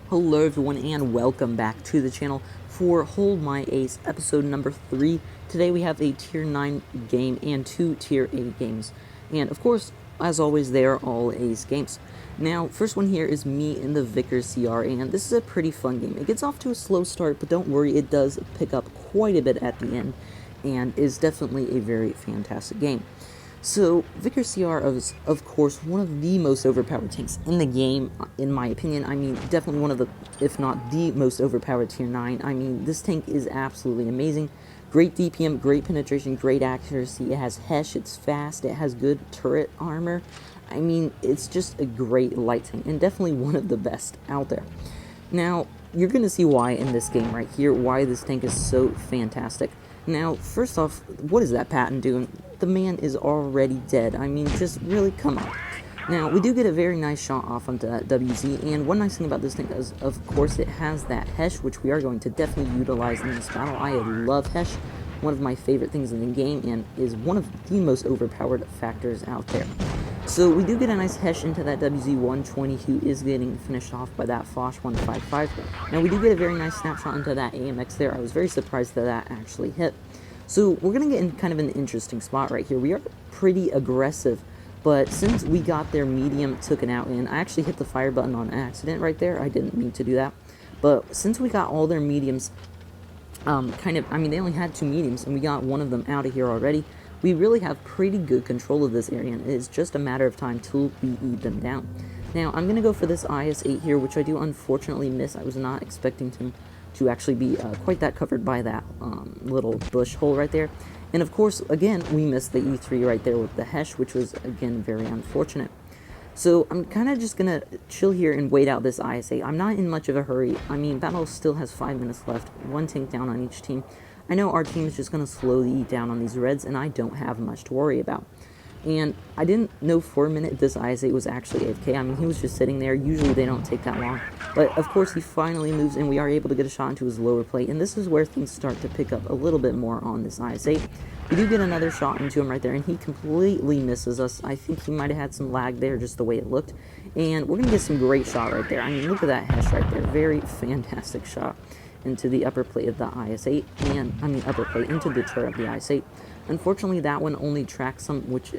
Hello everyone and welcome back to the channel for Hold My Ace episode number 3. Today we have a tier 9 game and 2 tier 8 games. And of course, as always, they are all ace games. Now, first one here is me in the Vicar CR, and this is a pretty fun game. It gets off to a slow start, but don't worry, it does pick up quite a bit at the end and is definitely a very fantastic game. So, Vicar CR is, of course, one of the most overpowered tanks in the game, in my opinion. I mean, definitely one of the, if not the most overpowered tier 9. I mean, this tank is absolutely amazing. Great DPM, great penetration, great accuracy. It has Hesh, it's fast, it has good turret armor. I mean, it's just a great light tank, and definitely one of the best out there. Now, you're going to see why in this game right here, why this tank is so fantastic. Now, first off, what is that Patton doing? The man is already dead. I mean, just really, come on. Now, we do get a very nice shot off onto that WZ, and one nice thing about this thing is, of course, it has that Hesh, which we are going to definitely utilize in this battle. I love Hesh, one of my favorite things in the game, and is one of the most overpowered factors out there. So we do get a nice Hesh into that WZ-120, who is getting finished off by that Fosh 155. Now we do get a very nice snapshot into that AMX there. I was very surprised that that actually hit. So we're going to get in kind of an interesting spot right here. We are pretty aggressive, but since we got their medium taken out, and I actually hit the fire button on accident right there. I didn't mean to do that. But since we got all their mediums, they only had 2 mediums, and we got one of them out of here already. We really have pretty good control of this area, and it is just a matter of time till we eat them down. Now, I'm going to go for this IS-8 here, which I do unfortunately miss. I was not expecting him to actually be quite that covered by that little bush hole right there. And of course, again, we missed the E3 right there with the Hesh, which was, again, very unfortunate. So I'm kind of just going to chill here and wait out this IS-8. I'm not in much of a hurry. I mean, battle still has 5 minutes left, 1 tank down on each team. I know our team is just going to slowly eat down on these reds, and I don't have much to worry about. And I didn't know for a minute this IS-8 was actually AFK. I mean, he was just sitting there. Usually they don't take that long. But, of course, he finally moves, and we are able to get a shot into his lower plate. And this is where things start to pick up a little bit more on this IS-8. We do get another shot into him right there, and he completely misses us. I think he might have had some lag there, just the way it looked. And we're going to get some great shot right there. I mean, look at that Hesh right there. Very fantastic shot into the upper plate of the IS-8, and, upper plate, into the turret of the IS-8. Unfortunately, that one only tracks him, which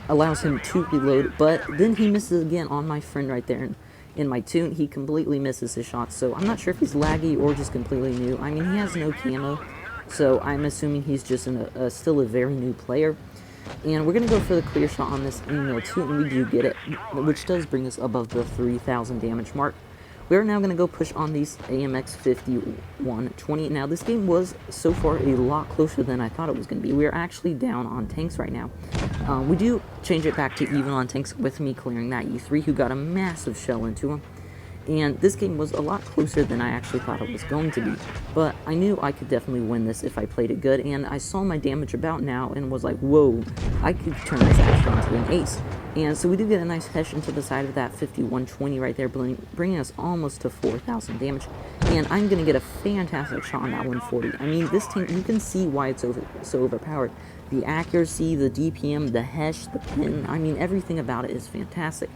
allows him to reload, but then he misses again on my friend right there in my tune. He completely misses his shots, so I'm not sure if he's laggy or just completely new. I mean, he has no camo, so I'm assuming he's just still a very new player. And we're going to go for the clear shot on this email too, and we do get it, which does bring us above the 3,000 damage mark. We're now going to go push on these AMX 5120. Now, this game was, so far, a lot closer than I thought it was going to be. We're actually down on tanks right now. We do change it back to even on tanks with me clearing that E3, who got a massive shell into him. And this game was a lot closer than I actually thought it was going to be. But I knew I could definitely win this if I played it good, and I saw my damage about now and was like, whoa, I could turn this actually into an ace. And so we do get a nice Hesh into the side of that 5120 right there, bringing us almost to 4,000 damage. And I'm going to get a fantastic shot on that 140. I mean, this tank, you can see why it's so overpowered. The accuracy, the DPM, the Hesh, the pin, I mean, everything about it is fantastic.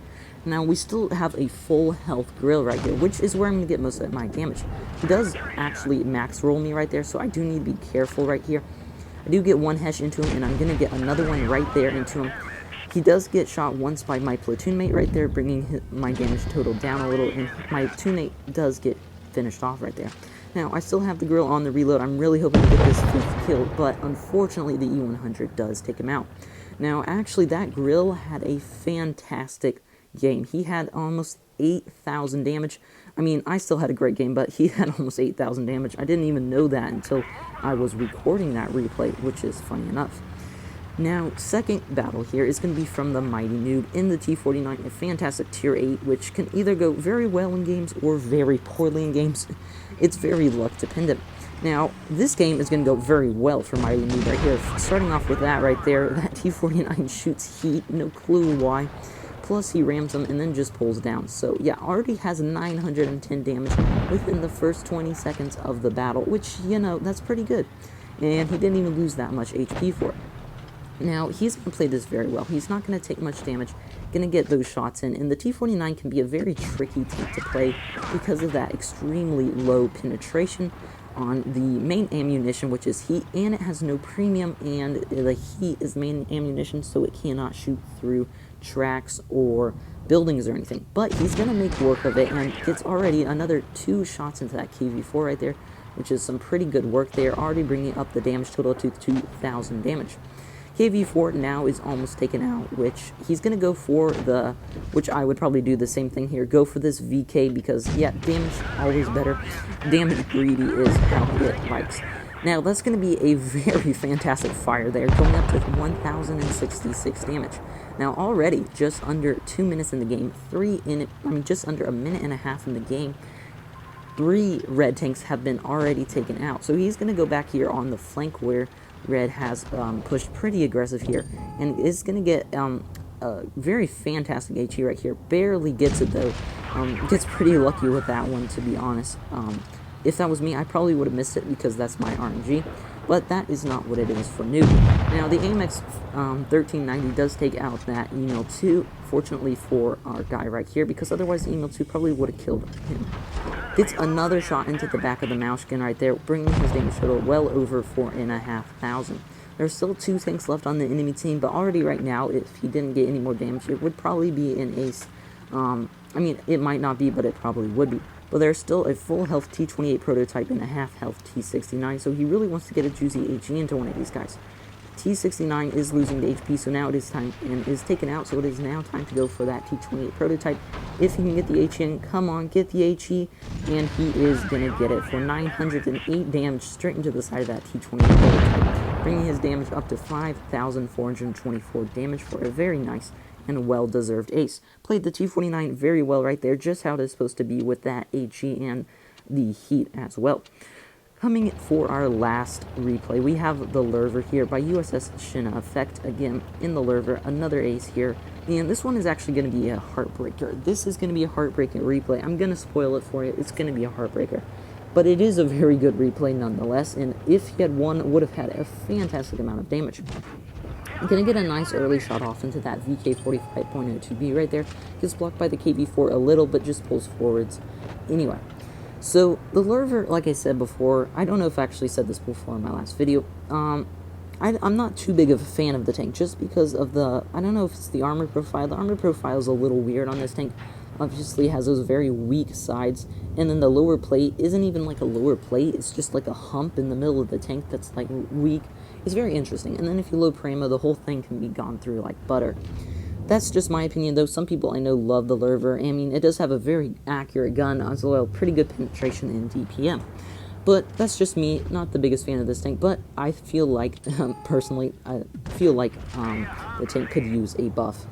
Now, we still have a full health grill right here, which is where I'm going to get most of my damage. He does actually max roll me right there, so I do need to be careful right here. I do get 1 Hesh into him, and I'm going to get another one right there into him. He does get shot once by my platoon mate right there, bringing my damage total down a little, and my platoon mate does get finished off right there. Now, I still have the grill on the reload. I'm really hoping to get this 5th kill, but unfortunately the E100 does take him out. Now, actually, that grill had a fantastic game. He had almost 8,000 damage. I mean, I still had a great game, but he had almost 8,000 damage. I didn't even know that until I was recording that replay, which is funny enough. Now, second battle here is going to be from the Mighty Noob in the T49, a fantastic tier 8, which can either go very well in games or very poorly in games. It's very luck dependent. Now, this game is going to go very well for Mighty Noob right here. Starting off with that right there, that T49 shoots heat, no clue why. Plus, he rams him and then just pulls down. So, yeah, already has 910 damage within the first 20 seconds of the battle, which, you know, that's pretty good. And he didn't even lose that much HP for it. Now, he's going to play this very well. He's not going to take much damage, Gonna get those shots in, and the T-49 can be a very tricky tank to play because of that extremely low penetration on the main ammunition, which is heat, and it has no premium, and the heat is main ammunition, so it cannot shoot through tracks or buildings or anything. But he's gonna make work of it, and gets already another 2 shots into that KV-4 right there, which is some pretty good work there, already bringing up the damage total to 2,000 damage. KV-4 now is almost taken out, which he's going to go for the, which I would probably do the same thing here, go for this VK, because, yeah, damage always better. Damage greedy is how it likes. Now, that's going to be a very fantastic fire there, going up to 1,066 damage. Now, already, just under 2 minutes in the game, just under a minute and a half in the game, 3 red tanks have been already taken out. So he's going to go back here on the flank where red has pushed pretty aggressive here, and is going to get a very fantastic HE right here. Barely gets it though. Gets pretty lucky with that one, to be honest. If that was me, I probably would have missed it because that's my RNG, but that is not what it is for Noob. Now, the AMX 1390 does take out that email 2, fortunately for our guy right here, because otherwise the email 2 probably would have killed him. Gets another shot into the back of the mouse skin right there, bringing his damage total well over 4,500. There's still 2 tanks left on the enemy team, but already right now, if he didn't get any more damage, it would probably be an ace. I mean, it might not be, but it probably would be. But there's still a full health T28 prototype and a half health T69, so he really wants to get a juicy HE into one of these guys. T69 is losing the HP, so now it is time, and is taken out, so it is now time to go for that T28 prototype. If he can get the HE in, come on, get the HE, and he is going to get it for 908 damage straight into the side of that T28 prototype, bringing his damage up to 5,424 damage for a very nice and well-deserved ace. Played the T-49 very well right there, just how it is supposed to be with that HE and the heat as well. Coming for our last replay, we have the Lurver here by USS Shinna Effect, again, in the Lurver, another ace here, and this one is actually going to be a heartbreaker. This is going to be a heartbreaking replay. I'm going to spoil it for you. It's going to be a heartbreaker. But it is a very good replay nonetheless, and if he had won, would have had a fantastic amount of damage. I'm going to get a nice early shot off into that VK45.02B right there. Gets blocked by the KV-4 a little, but just pulls forwards anyway. So, the Lurver, like I said before, I don't know if I actually said this before in my last video, I'm not too big of a fan of the tank, just because of the, I don't know if it's the armor profile. The armor profile is a little weird on this tank. Obviously, it has those very weak sides, and then the lower plate isn't even like a lower plate, it's just like a hump in the middle of the tank that's like weak. It's very interesting, and then if you load Primo, the whole thing can be gone through like butter. That's just my opinion, though. Some people I know love the Lurver. I mean, it does have a very accurate gun, as well, pretty good penetration in DPM. But that's just me, not the biggest fan of this tank, but I feel like, personally, I feel like the tank could use a buff.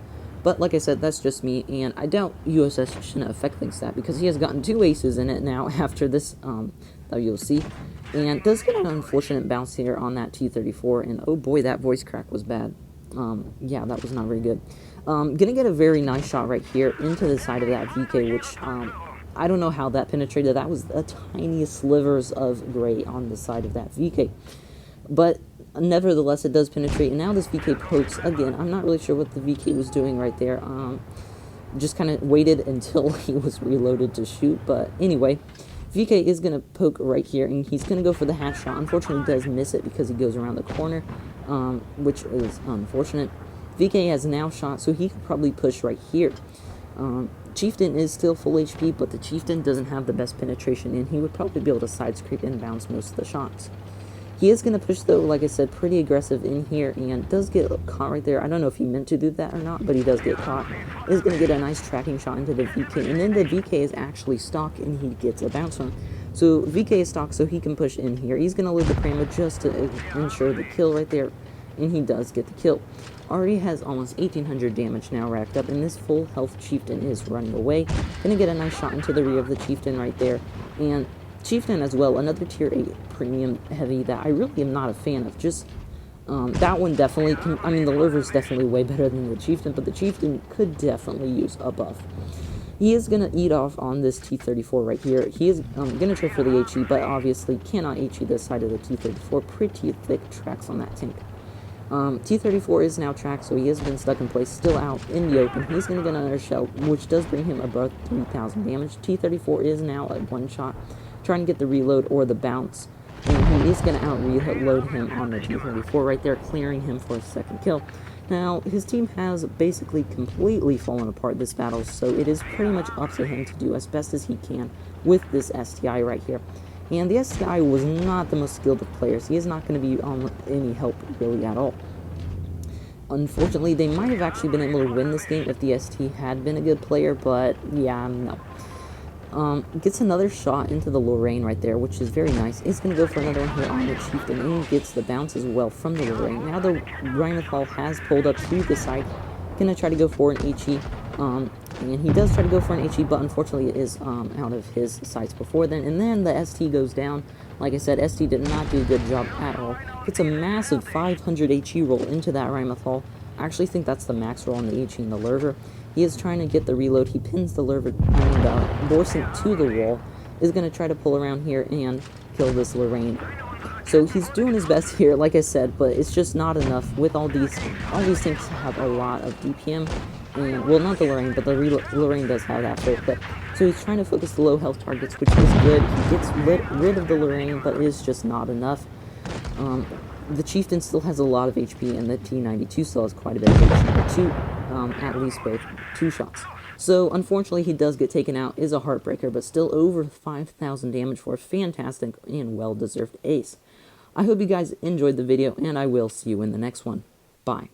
But like I said, that's just me, and I doubt USS Shinna Effect thinks that, because he has gotten 2 aces in it now after this, that you'll see. And does get an unfortunate bounce here on that T-34, and oh boy, that voice crack was bad. Yeah, that was not very good. Gonna get a very nice shot right here into the side of that VK, which, I don't know how that penetrated. That was the tiniest slivers of gray on the side of that VK. But nevertheless, it does penetrate, and now this VK pokes again. I'm not really sure what the VK was doing right there. Just kind of waited until he was reloaded to shoot, but anyway, VK is going to poke right here, and he's going to go for the half shot. Unfortunately, does miss it because he goes around the corner, which is unfortunate. VK has now shot, so he could probably push right here. Chieftain is still full HP, but the Chieftain doesn't have the best penetration, and he would probably be able to side scrape and bounce most of the shots. He is going to push, though, like I said, pretty aggressive in here, and does get caught right there. I don't know if he meant to do that or not, but he does get caught. Is going to get a nice tracking shot into the VK, and then the VK is actually stock, and he gets a bounce on. So VK is stock, so he can push in here. He's going to load the Primo just to ensure the kill right there, and he does get the kill. Already has almost 1,800 damage now racked up, and this full health Chieftain is running away. Going to get a nice shot into the rear of the Chieftain right there, and Chieftain as well, another tier 8 premium heavy that I really am not a fan of. Just, that one definitely can, I mean, the Lurver's definitely way better than the Chieftain, but the Chieftain could definitely use a buff. He is going to eat off on this T-34 right here. He is going to try for the HE, but obviously cannot HE this side of the T-34. Pretty thick tracks on that tank. T-34 is now tracked, so he has been stuck in place, still out in the open. He's going to get another shell, which does bring him above 3,000 damage. T-34 is now at one shot, trying to get the reload or the bounce, and he is going to out-reload him on the T-34 right there, clearing him for a second kill. Now, his team has basically completely fallen apart this battle, so it is pretty much up to him to do as best as he can with this STI right here. And the STI was not the most skilled of players. He is not going to be on any help really at all. Unfortunately, they might have actually been able to win this game if the ST had been a good player, but yeah, no. Gets another shot into the Lorraine right there, which is very nice. It's going to go for another one here on the Chieftain, and he gets the bounce as well from the Lorraine. Now the Rhinothal has pulled up to the side, going to try to go for an HE, and he does try to go for an HE, but unfortunately it is out of his sights before then, and then the ST goes down. Like I said, ST did not do a good job at all. Gets a massive 500 HE roll into that Rhinothal. I actually think that's the max roll on the HE and the Lurver. He is trying to get the reload. He pins the Lurver and Borsink to the wall. Is going to try to pull around here and kill this Lorraine. So he's doing his best here, like I said, but it's just not enough. With all these things have a lot of DPM, and well, not the Lorraine, but the Lorraine does have that full clip. So he's trying to focus the low health targets, which is good. He gets rid of the Lorraine, but it is just not enough. The Chieftain still has a lot of HP, and the T-92 still has quite a bit of HP, at least both 2 shots. So, unfortunately, he does get taken out, is a heartbreaker, but still over 5,000 damage for a fantastic and well-deserved ace. I hope you guys enjoyed the video, and I will see you in the next one. Bye.